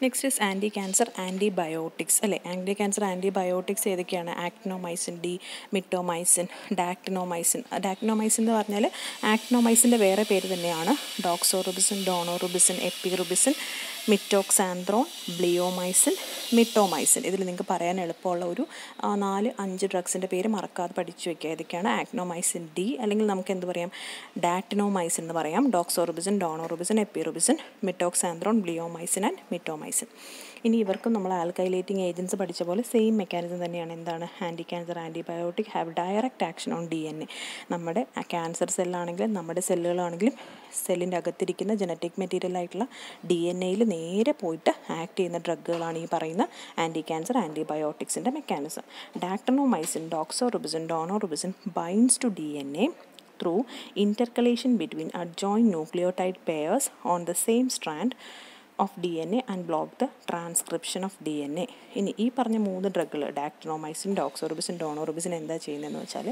Next is anti cancer antibiotics അല്ലേ. Anti cancer antibiotics ഏതൊക്കെയാണ്? Actinomycin D, മിറ്റോമൈസിൻ, ഡാക്ടിനോമൈസിൻ. ഡാക്ടിനോമൈസിൻ എന്ന് പറഞ്ഞാൽ ആക്ടിനോമൈസിൻ്റെ വേറെ പേര് തന്നെയാണ്. ഡോക്സോറുബിസിൻ, ഡോണോറുബിസിൻ, എപ്പിറുബിസിൻ, മിറ്റോക്സാൻത്രോൺ, ബ്ലിയോമൈസിൻ, മിറ്റോമൈസിൻ. ഇതിൽ നിങ്ങൾക്ക് പറയാൻ എളുപ്പമുള്ള ഒരു 4-5 ഡ്രഗ്സിൻ്റെ പേര് മറക്കാതെ പഠിച്ചു വയ്ക്കുക. ഏതൊക്കെയാണ്? ആക്ടിനോമൈസിൻ ഡി, അല്ലെങ്കിൽ നമുക്ക് എന്ത് പറയാം? ഡാക്ടിനോമൈസിൻ എന്ന് പറയാം. Doxorubicin, daunorubicin, epirubicin, mitoxantrone, bleomycin and mitomycin. ഇനി ഇവർക്കും നമ്മൾ ആൽക്കൈലേറ്റിംഗ് ഏജൻസ് പഠിച്ച പോലെ സെയിം മെക്കാനിസം തന്നെയാണ്. എന്താണ്? Anti cancer antibiotic have direct action on DNA. നമ്മുടെ ക്യാൻസർ സെല്ലാണെങ്കിലും നമ്മുടെ സെല്ലുകളാണെങ്കിലും സെല്ലിൻ്റെ അകത്തിരിക്കുന്ന ജനറ്റിക് മെറ്റീരിയൽ ആയിട്ടുള്ള DNA നേരെ പോയിട്ട് ആക്ട് ചെയ്യുന്ന ഡ്രഗുകളാണ് ഈ പറയുന്ന ആൻറ്റി ക്യാൻസർ ആൻറ്റിബയോട്ടിക്സിൻ്റെ mechanism. Dactinomycin, doxorubicin, daunorubicin binds to DNA through intercalation between adjoint nucleotide pairs on the same strand of DNA and block the transcription of DNA. ഇനി ഈ പറഞ്ഞ 3 ഡ്രഗുകൾ ഡാക്ടിനോമൈസിൻ, ഡോക്സോറുബിസിൻ, ഡോണോറുബിസിൻ എന്താ ചെയ്യുന്നതെന്ന് വെച്ചാൽ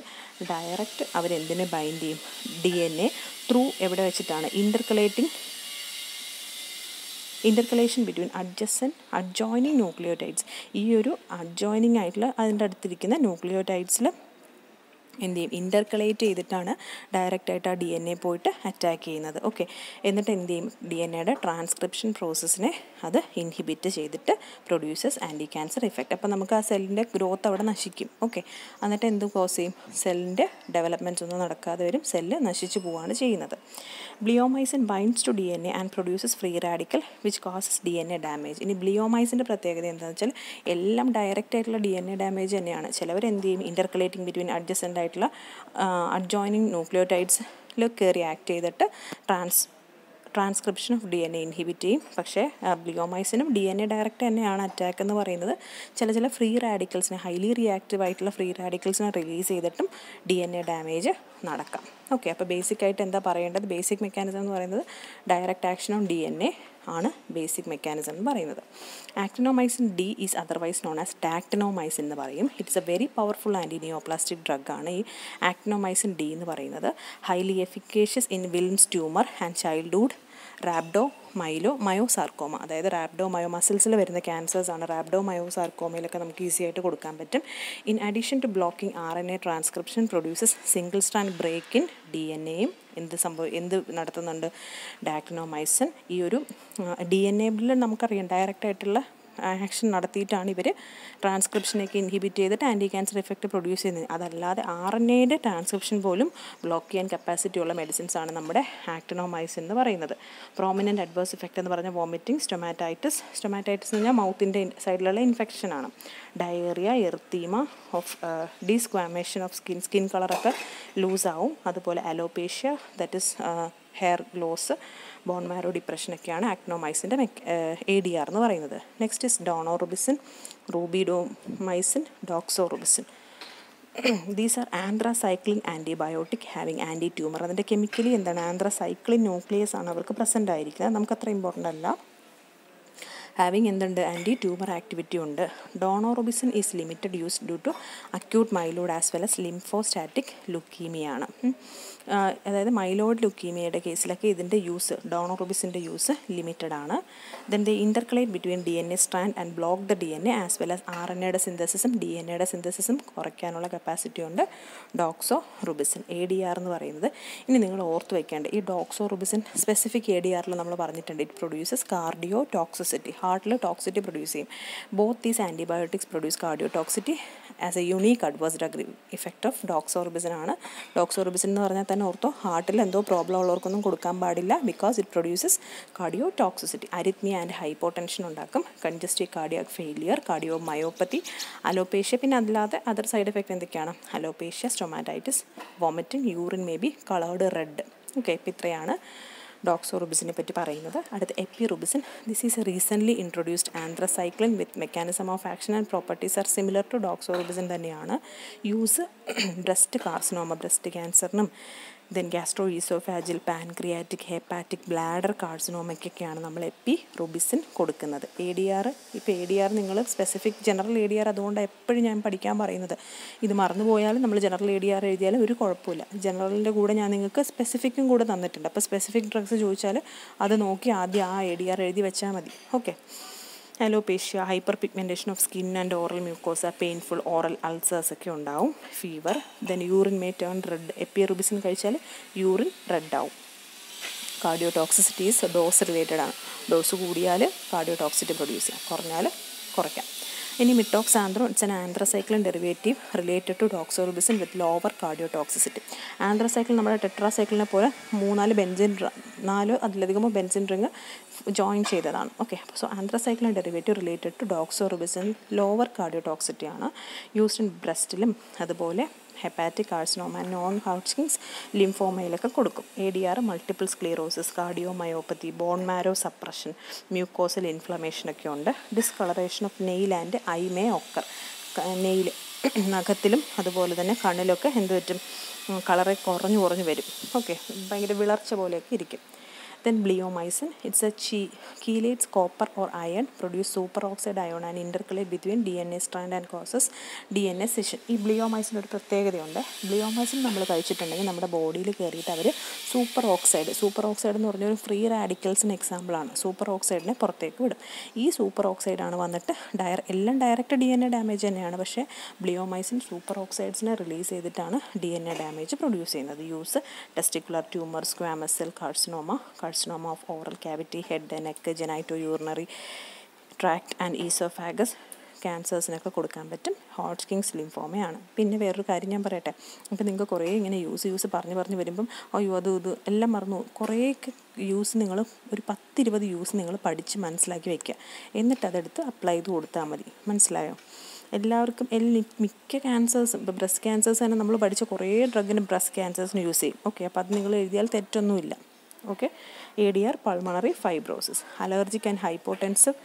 ഡയറക്റ്റ് അവരെന്തിനെ ബൈൻഡ് ചെയ്യും? DNA ത്രൂ എവിടെ വെച്ചിട്ടാണ്? ഇൻ്റർകലേഷൻ ബിറ്റ്വീൻ അഡ്ജോയിനിങ് ന്യൂക്ലിയോടൈഡ്സ്. ഈ ഒരു അഡ്ജോയിനിങ് ആയിട്ടുള്ള അതിൻ്റെ അടുത്തിരിക്കുന്ന ന്യൂക്ലിയോടൈഡ്സിൽ എന്ത് ചെയ്യും? ഇൻ്റർകലേറ്റ് ചെയ്തിട്ടാണ് ഡയറക്റ്റായിട്ട് ആ DNA പോയിട്ട് അറ്റാക്ക് ചെയ്യുന്നത്. ഓക്കെ, എന്നിട്ട് എന്ത് ചെയ്യും? DNAയുടെ ട്രാൻസ്ക്രിപ്ഷൻ പ്രോസസ്സിനെ അത് ഇൻഹിബിറ്റ് ചെയ്തിട്ട് പ്രൊഡ്യൂസസ് ആൻറ്റി ക്യാൻസർ ഇഫക്റ്റ്. അപ്പോൾ നമുക്ക് ആ സെല്ലിൻ്റെ ഗ്രോത്ത് അവിടെ നശിക്കും. ഓക്കെ, എന്നിട്ട് എന്ത് കോസ് ചെയ്യും? സെല്ലിൻ്റെ ഡെവലപ്മെൻറ്റ്സ് ഒന്നും നടക്കാതെ വരും, സെല്ല് നശിച്ചു പോവുകയാണ് ചെയ്യുന്നത്. Bleomycin binds to DNA and produces free radical which causes DNA damage. ഇനി ബ്ലിയോമൈസിൻ്റെ പ്രത്യേകത എന്താണെന്ന് വെച്ചാൽ എല്ലാം ഡയറക്റ്റ് ആയിട്ടുള്ള DNA ഡാമേജ് തന്നെയാണ്. ചിലവർ എന്ത് ചെയ്യും? ഇൻ്റർകലേറ്റിംഗ് ബിറ്റ്വീൻ അഡ്ജസൻ്റ് ആയിട്ടുള്ള അഡ്ജോയിനിങ് ന്യൂക്ലിയോടൈഡ്സിൽ കയറി ആക്ട് ചെയ്തിട്ട് ട്രാൻസ്ക്രിപ്ഷൻ ഓഫ് DNA ഇൻഹിബിറ്റ് ചെയ്യും. പക്ഷേ ബ്ലിയോമൈസിനും DNA ഡയറക്റ്റ് തന്നെയാണ് അറ്റാക്ക് എന്ന് പറയുന്നത്. ചില ഫ്രീ റാഡിക്കൽസിനെ, ഹൈലി റിയാക്റ്റീവ് ആയിട്ടുള്ള ഫ്രീ റാഡിക്കൽസിനെ റിലീസ് ചെയ്തിട്ടും DNA ഡാമേജ് നടക്കാം. ഓക്കെ, അപ്പോൾ ബേസിക്കായിട്ട് എന്താ പറയേണ്ടത്? ബേസിക് മെക്കാനിസം എന്ന് പറയുന്നത് ഡയറക്റ്റ് ആക്ഷൻ ഓൺ DNA ആണ് ബേസിക് മെക്കാനിസം എന്ന് പറയുന്നത്. Actinomycin D is otherwise known as dactinomycin എന്ന് പറയും. It's a very powerful anti neoplastic ഡ്രഗാണ് ഈ ആക്ടിനോമൈസിൻ ഡി എന്ന് പറയുന്നത്. Highly efficacious in Wilms tumour and childhood myosarcoma. അതായത് റാബ്ഡോമയോ മസിൽസിൽ വരുന്ന ക്യാൻസേഴ്സാണ്. റാബ്ഡോമയോസാർക്കോമയിലൊക്കെ നമുക്ക് ഈസി ആയിട്ട് കൊടുക്കാൻ പറ്റും. In addition to blocking RNA transcription produces single strand break in DNAയും എന്ത് നടത്തുന്നുണ്ട്? ഡാക്ടിനോമൈസിൻ. ഈ ഒരു DNA നമുക്കറിയാം ഡയറക്റ്റായിട്ടുള്ള ആക്ഷൻ നടത്തിയിട്ടാണ് ഇവർ ട്രാൻസ്ക്രിപ്ഷനൊക്കെ ഇൻഹിബിറ്റ് ചെയ്തിട്ട് ആൻറ്റി ക്യാൻസർ എഫക്റ്റ് പ്രൊഡ്യൂസ് ചെയ്യുന്നത്. അതല്ലാതെ RNAയുടെ ട്രാൻസ്ക്രിപ്ഷൻ പോലും ബ്ലോക്ക് ചെയ്യാൻ കപ്പാസിറ്റി ഉള്ള മെഡിസിൻസ് ആണ് നമ്മുടെ ആക്ടിനോമൈസിൻ എന്ന് പറയുന്നത്. പ്രോമിനൻറ്റ് അഡ്വേഴ്സ് ഇഫക്റ്റ് എന്ന് പറഞ്ഞാൽ വോമിറ്റിംഗ്, സ്റ്റൊമാറ്റൈറ്റിസ് എന്ന് പറഞ്ഞാൽ മൗത്തിൻ്റെ സൈഡിലുള്ള ഇൻഫെക്ഷനാണ്. Diarrhoea, erythema of desquamation of skin കളറൊക്കെ ലൂസാവും. അതുപോലെ alopecia, that is hair loss, bone marrow ഡിപ്രഷനൊക്കെയാണ് ആക്ടിനോമൈസിൻ്റെ ADR എന്ന് പറയുന്നത്. Next is daunorubicin, rubidomycin, doxorubicin. These are anthracycline antibiotic having anti tumour. അതിൻ്റെ കെമിക്കലി എന്താണ്? ആന്ത്രാസൈക്ലിൻ ന്യൂക്ലിയസ് ആണ് അവർക്ക് പ്രസൻ്റ് ആയിരിക്കുന്നത്. നമുക്കത്ര ഇമ്പോർട്ടൻ്റ് അല്ല. ഹാവിങ് എന്തുണ്ട്? ആൻറ്റി ട്യൂമർ ആക്ടിവിറ്റി ഉണ്ട്. Daunorubicin is limited use due to acute myeloid as well as lymphostatic ലുക്കീമിയാണ്. അതായത് മൈലോയിഡ് ലുക്കീമിയയുടെ കേസിലൊക്കെ ഇതിൻ്റെ യൂസ്, ഡോണോറുബിസിൻ്റെ യൂസ് ലിമിറ്റഡ് ആണ്. Then they intercalate between DNA strand and block the DNA as well as RNAയുടെ സിന്തസിസും DNAയുടെ സിന്തസിസും കുറയ്ക്കാനുള്ള കപ്പാസിറ്റി ഉണ്ട് ഡോക്സോറുബിസിൻ. ADR എന്ന് പറയുന്നത്. ഇനി നിങ്ങൾ ഓർത്ത് വയ്ക്കേണ്ട ഈ ഡോക്സോറുബിസിൻ സ്പെസിഫിക് ADRൽ നമ്മൾ പറഞ്ഞിട്ടുണ്ട്. It produces cardio toxicity. ഹാർട്ടിൽ ടോക്സിറ്റി പ്രൊഡ്യൂസ് ചെയ്യും. Both these antibiotics produce cardio toxicity as a unique adverse drug effect of doxorubicin ആണ്. ഡോക്സോറുബിസിൻ എന്ന് പറഞ്ഞാൽ തന്നെ ഓർത്തോ, ഹാർട്ടിൽ എന്തോ പ്രോബ്ലം ഉള്ളവർക്കൊന്നും കൊടുക്കാൻ പാടില്ല. Because it produces cardio toxicity. Arrhythmia and hypotension ഉണ്ടാക്കും. Congestive cardiac failure, cardio myopathy, alopecia. പിന്നെ അല്ലാതെ അതർ സൈഡ് എഫക്റ്റ് എന്തൊക്കെയാണ്? Alopecia, stomatitis, vomiting, urine may be coloured red. Okay, ഇപ്പോൾ ഇത്രയാണ് ഡോക്സോറുബിസിനെ പറ്റി പറയുന്നത്. അടുത്ത epirubicin. This is a recently introduced anthracycline with mechanism of action and properties are similar to doxorubicin തന്നെയാണ്. യൂസ് ബ്രസ്റ്റ് കാർസിനോമ, ബ്രസ്റ്റ് ക്യാൻസറിനും then gastro oesophageal, pancreatic, hepatic, bladder കാർസിനോമയ്ക്കൊക്കെയാണ് നമ്മൾ എപ്പിറുബിസിൻ കൊടുക്കുന്നത്. ADR, ഇപ്പോൾ ADR നിങ്ങൾ സ്പെസിഫിക് ജനറൽ ADR അതുകൊണ്ട് എപ്പോഴും ഞാൻ പഠിക്കാൻ പറയുന്നത്. ഇത് മറന്നു പോയാലും നമ്മൾ ജനറൽ ADR എഴുതിയാലും ഒരു കുഴപ്പമില്ല. ജനറലിൻ്റെ കൂടെ ഞാൻ നിങ്ങൾക്ക് സ്പെസിഫിക്കും കൂടെ തന്നിട്ടുണ്ട്. അപ്പോൾ സ്പെസിഫിക് ഡ്രഗ്സ് ചോദിച്ചാൽ അത് നോക്കി ആദ്യം ആ ADR എഴുതി വെച്ചാൽ മതി. Okay, alopecia, hyper pigmentation of skin and oral mucosa, painful oral ulcers ഒക്കെ ഉണ്ടാവും. Fever, then urine may turn red. Epirubicin കഴിച്ചാൽ യൂറിൻ റെഡ് ആവും. കാർഡിയോടോക്സിസിറ്റീസ് ഡോസ് റിലേറ്റഡ് ആണ്. ഡോസ് കൂടിയാൽ കാർഡിയോടോക്സിറ്റി പ്രൊഡ്യൂസ് ചെയ്യാം, കുറഞ്ഞാൽ കുറയ്ക്കാം. ഇനി mitoxantrone, it's an anthracycline derivative related to doxorubicin with lower cardiotoxicity. Anthracycline നമ്മുടെ ടെട്രാസൈക്ലിനെ പോലെ 4 അതിലധികമോ ബെൻസിൻ റിങ് ജോയിൻ ചെയ്തതാണ്. Okay, so anthracycline derivative related to doxorubicin lower കാർഡിയോടോക്സിറ്റി ആണ്. യൂസ്ഡ് ഇൻ ബ്രസ്റ്റിലും അതുപോലെ ഹെപ്പാറ്റിക് കാർസിനോമ, നോൺ ഹോഡ്ജിൻസ് ലിംഫോമയിലൊക്കെ കൊടുക്കും. ADR, multiple sclerosis, cardiomyopathy, bone marrow suppression, mucosal ഇൻഫ്ലമേഷനൊക്കെ ഉണ്ട്. Discolouration of nail and eye may occur. Nail, നഖത്തിലും അതുപോലെ തന്നെ കണ്ണിലൊക്കെ എന്ത് പറ്റും, കളറ് കുറഞ്ഞു വരും. ഓക്കെ, ഭയങ്കര വിളർച്ച പോലെയൊക്കെ ഇരിക്കും. Then bleomycin, it's a chelates copper or iron, produce superoxide ion and intercalate between DNA strand and causes DNA scission. ഈ ബ്ലിയോമൈസിൻ ഒരു പ്രത്യേകതയുണ്ട്. ബ്ലിയോമൈസിൻ നമ്മൾ കഴിച്ചിട്ടുണ്ടെങ്കിൽ നമ്മുടെ ബോഡിയിൽ കയറിയിട്ട് അവർ സൂപ്പർ ഓക്സൈഡ് എന്ന് പറഞ്ഞൊരു ഫ്രീ റാഡിക്കൽസിന് എക്സാമ്പിളാണ്. സൂപ്പർ ഓക്സൈഡിനെ പുറത്തേക്ക് വിടും. ഈ സൂപ്പർ ഓക്സൈഡാണ് വന്നിട്ട് എല്ലാം ഡയറക്റ്റ് DNA ഡാമേജ് തന്നെയാണ്. പക്ഷേ ബ്ലിയോമൈസിൻ സൂപ്പർ ഓക്സൈഡ്സിനെ റിലീസ് ചെയ്തിട്ടാണ് DNA ഡാമേജ് പ്രൊഡ്യൂസ് ചെയ്യുന്നത്. Use testicular tumour, squamous cell carcinoma of oral cavity, head and neck, genitourinary tract and esophagus ക്യാൻസേഴ്സിനൊക്കെ കൊടുക്കാൻ പറ്റും. ഹോഡ്ജിൻസ് ലിംഫോമയാണ്. പിന്നെ വേറൊരു കാര്യം ഞാൻ പറയട്ടെ. അപ്പോൾ നിങ്ങൾക്ക് കുറേ ഇങ്ങനെ യൂസ് പറഞ്ഞ് വരുമ്പം അയ്യോ ഇത് എല്ലാം മറന്നു. കുറേയൊക്കെ നിങ്ങൾ ഒരു 10-20 യൂസ് നിങ്ങൾ പഠിച്ച് മനസ്സിലാക്കി വയ്ക്കുക. എന്നിട്ട് അതെടുത്ത് അപ്ലൈ ചെയ്ത് കൊടുത്താൽ മതി. മനസ്സിലായോ? എല്ലാവർക്കും മിക്ക ക്യാൻസേഴ്സും, ഇപ്പോൾ ബ്രസ്റ്റ് ക്യാൻസേഴ്സ് തന്നെ നമ്മൾ പഠിച്ച കുറേ ഡ്രഗിന് ബ്രസ്റ്റ് ക്യാൻസേഴ്സിന് യൂസ് ചെയ്യും. ഓക്കെ, അപ്പോൾ അത് നിങ്ങൾ എഴുതിയാൽ തെറ്റൊന്നുമില്ല. Okay. ADR, pulmonary fibrosis, allergic and hypotensive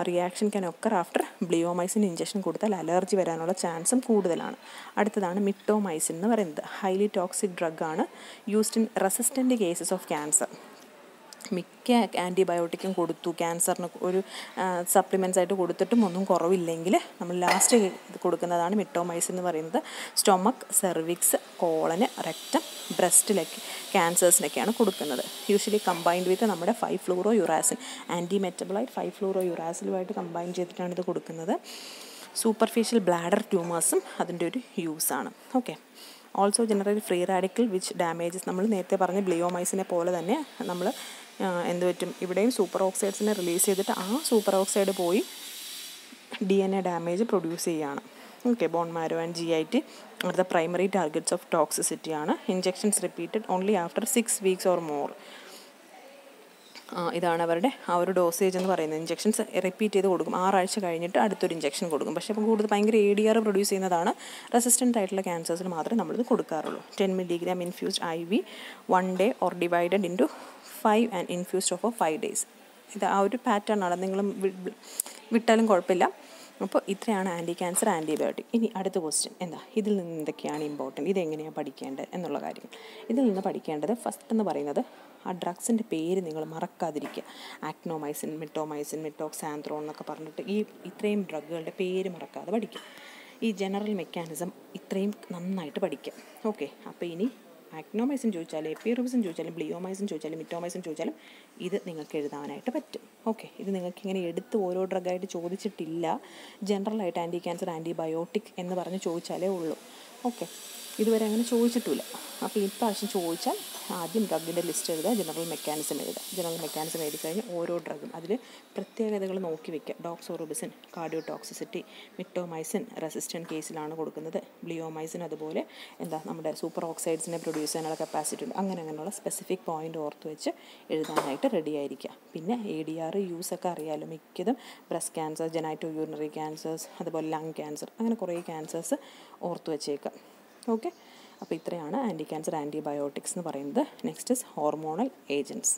reaction can occur after bleomycin injection കൊടുത്താൽ അലർജി വരാനുള്ള ചാൻസും കൂടുതലാണ്. അടുത്തതാണ് മിറ്റോമൈസിൻ എന്ന് പറയുന്നത്. ഹൈലി ടോക്സിക് ഡ്രഗാണ്. Used in resistant cases of cancer. മിക്ക ആൻറ്റിബയോട്ടിക്കും കൊടുത്തു, ക്യാൻസറിന് ഒരു സപ്ലിമെൻറ്റ്സ് ആയിട്ട് കൊടുത്തിട്ടും ഒന്നും കുറവില്ലെങ്കിൽ നമ്മൾ ലാസ്റ്റ് കൊടുക്കുന്നതാണ് മിറ്റോമൈസിൻ എന്ന് പറയുന്നത്. സ്റ്റൊമക്ക്, സെർവിക്സ്, കോളന്, റെക്റ്റം, ബ്രസ്റ്റിലൊക്കെ ക്യാൻസേഴ്സിനൊക്കെയാണ് കൊടുക്കുന്നത്. യൂഷ്വലി കമ്പൈൻഡ് വിത്ത് നമ്മുടെ 5-ഫ്ലൂറോയുറാസിൻ, ആൻറ്റി മെറ്റബോളൈറ്റ് 5-ഫ്ലൂറോയുറാസിലുമായിട്ട് കമ്പൈൻ ചെയ്തിട്ടാണ് ഇത് കൊടുക്കുന്നത്. സൂപ്പർഫിഷ്യൽ ബ്ലാഡർ ട്യൂമേഴ്സും അതിൻ്റെ ഒരു യൂസാണ്. Okay. Also generally free radical which damages, നമ്മൾ നേരത്തെ പറഞ്ഞ ബ്ലിയോമൈസിനെ പോലെ തന്നെ നമ്മൾ എന്ത് പറ്റും, ഇവിടെയും സൂപ്പർ ഓക്സൈഡ്സിനെ റിലീസ് ചെയ്തിട്ട് ആ സൂപ്പർ ഓക്സൈഡ് പോയി DNA ഡാമേജ് പ്രൊഡ്യൂസ് ചെയ്യുകയാണ്. Okay. Bone marrow and GIT are the primary targets of toxicity ആണ്. Injections repeated only after 6 weeks or more. ഇതാണ് അവരുടെ ആ ഒരു ഡോസേജ് എന്ന് പറയുന്നത്. ഇഞ്ചെക്ഷൻസ് റിപ്പീറ്റ് ചെയ്ത് കൊടുക്കും. 6 ആഴ്ച കഴിഞ്ഞിട്ട് അടുത്തൊരു ഇഞ്ചെക്ഷൻ കൊടുക്കും. പക്ഷേ അപ്പോൾ കൂടുതൽ ഭയങ്കര ADR പ്രൊഡ്യൂസ് ചെയ്യുന്നതാണ്. റെസിസ്റ്റൻ്റ് ആയിട്ടുള്ള ക്യാൻസേഴ്സിന് മാത്രമേ നമ്മളിത് കൊടുക്കാറുള്ളൂ. 10 mg infused IV 1 day or divided into 5 and infused of 5 days. ഇത് ആ ഒരു പാറ്റേൺ ആണ്. നിങ്ങൾ വിട്ടാലും കുഴപ്പമില്ല. അപ്പോൾ ഇത്രയാണ് ആൻറ്റി ക്യാൻസർ ആൻറ്റിബയോട്ടിക്. ഇനി അടുത്ത ക്വസ്റ്റ്യൻ എന്താ, ഇതിൽ നിന്ന് എന്തൊക്കെയാണ് ഇമ്പോർട്ടൻറ്റ്, ഇതെങ്ങനെയാണ് പഠിക്കേണ്ടത് എന്നുള്ള കാര്യം. ഇതിൽ നിന്ന് പഠിക്കേണ്ടത് ഫസ്റ്റ് എന്ന് പറയുന്നത് ആ ഡ്രഗ്സിൻ്റെ പേര് നിങ്ങൾ മറക്കാതിരിക്കുക. ആക്നോമൈസിൻ, മിറ്റോമൈസിൻ, മിറ്റോക്സാൻഡ്രോൺ എന്നൊക്കെ പറഞ്ഞിട്ട് ഇത്രയും ഡ്രഗുകളുടെ പേര് മറക്കാതെ പഠിക്കുക. ഈ ജനറൽ മെക്കാനിസം ഇത്രയും നന്നായിട്ട് പഠിക്കുക. ഓക്കെ. അപ്പോൾ ഇനി ആക്നോമൈസിൻ ചോദിച്ചാലും എപ്പിയറുബിസിൻ ചോദിച്ചാലും ബ്ലിയോമൈസിൻ ചോദിച്ചാലും മിറ്റോമൈസിൻ ചോദിച്ചാലും ഇത് നിങ്ങൾക്ക് എഴുതാനായിട്ട് പറ്റും. ഓക്കെ. ഇത് നിങ്ങൾക്ക് ഇങ്ങനെ എടുത്ത് ഓരോ ഡ്രഗായിട്ട് ചോദിച്ചിട്ടില്ല. ജനറലായിട്ട് ആൻറ്റി ക്യാൻസർ ആൻറ്റിബയോട്ടിക് എന്ന് പറഞ്ഞ് ചോദിച്ചാലേ ഉള്ളൂ. ഓക്കെ. ഇതുവരെ അങ്ങനെ ചോദിച്ചിട്ടില്ല. അപ്പോൾ ഈ പ്രാവശ്യം ചോദിച്ചാൽ ആദ്യം ഡ്രഗിൻ്റെ ലിസ്റ്റ് എഴുതുക, ജനറൽ മെക്കാനിസം എഴുതുക. ജനറൽ മെക്കാനിസം എഴുതി കഴിഞ്ഞ് ഓരോ ഡ്രഗും അതിൽ പ്രത്യേകതകൾ നോക്കി വയ്ക്കുക. ഡോക്സോറിബിസിൻ കാർഡിയോടോക്സിസിറ്റി, മിറ്റോമൈസിൻ റെസിസ്റ്റൻറ്റ് കേസിലാണ് കൊടുക്കുന്നത്, ബ്ലിയോമൈസിൻ അതുപോലെ നമ്മുടെ സൂപ്പർ ഓക്സൈഡ്സിനെ പ്രൊഡ്യൂസ് ചെയ്യാനുള്ള കപ്പാസിറ്റി ഉണ്ട്. അങ്ങനെയുള്ള സ്പെസിഫിക് പോയിൻ്റ് ഓർത്ത് വെച്ച് എഴുതാനായിട്ട് റെഡി ആയിരിക്കുക. പിന്നെ ADR യൂസൊക്കെ അറിയാമല്ലോ. മിക്കതും ബ്രസ്റ്റ് ക്യാൻസർ, ജെനൈറ്റോയൂറിനറി ക്യാൻസേഴ്സ്, അതുപോലെ ലങ് ക്യാൻസർ, അങ്ങനെ കുറേ ക്യാൻസേഴ്സ് ഓർത്ത് വെച്ചേക്കുക. ഓക്കെ. അപ്പോൾ ഇത്രയാണ് ആൻറ്റി ക്യാൻസർ ആൻറ്റിബയോട്ടിക്സ് എന്ന് പറയുന്നത്. Next is hormonal agents.